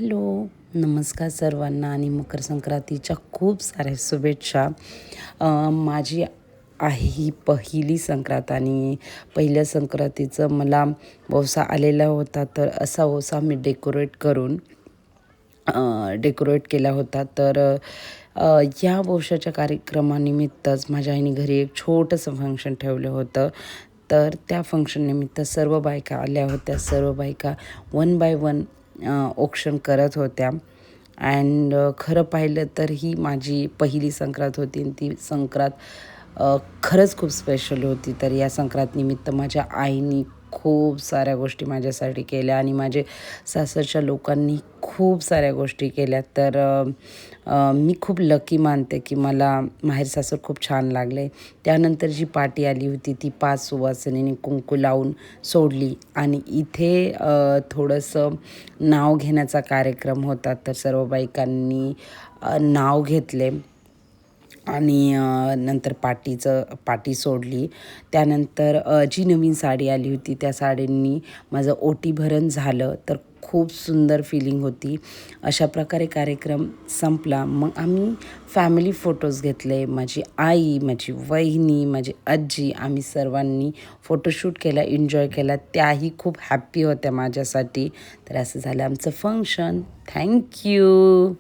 Hello, नमस्कार सर्वांना आणि मकर संक्रांतीच्या खूप साऱ्या शुभेच्छा. माझी आहे ही पहिली संक्रांत आणि पहिल्या संक्रांतीचं मला वौसा आलेला होता. तर असा वौसा मी डेकोरेट केला होता. तर या वौशाच्या कार्यक्रमानिमित्तच माझ्या आईने घरी एक छोटंसं फंक्शन ठेवलं होतं. तर त्या फंक्शननिमित्त सर्व बायका आल्या होत्या. सर्व बायका वन बाय वन औक्षण करत होत्या. अँड खरं पाहिलं तर ही माझी पहिली संक्रांत होती आणि ती संक्रांत खरंच खूप स्पेशल होती. तर या संक्रांतनिमित्त माझ्या आईनी खूप साऱ्या गोष्टी माझ्यासाठी केल्या आणि माझे सासरच्या लोकांनी खूप साऱ्या गोष्टी केल्या. तर मी खूप लकी मानते की मला माहेर सासर खूप छान लागले. त्यानंतर जी पार्टी आली होती ती 5 सुवासिनींनी कुंकू लावून सोडली आणि इथे थोडंसं नाव घेण्याचा कार्यक्रम होता. तर सर्व बायकांनी नाव घेतले आणि नंतर पाटी सोडली. त्यानंतर जी नवीन साडी आली होती त्या साडींनी माझं ओटी भरण झालं. तर खूप सुंदर फिलिंग होती. अशा प्रकारे कार्यक्रम संपला. मग आम्ही फॅमिली फोटोज घेतले. माझी आई, माझी वहिनी, माझी आजी आम्ही सर्वांनी फोटोशूट केला, एन्जॉय केला. त्याही खूप हॅप्पी होत्या माझ्यासाठी. तर असं झालं आमचं फंक्शन. थँक्यू.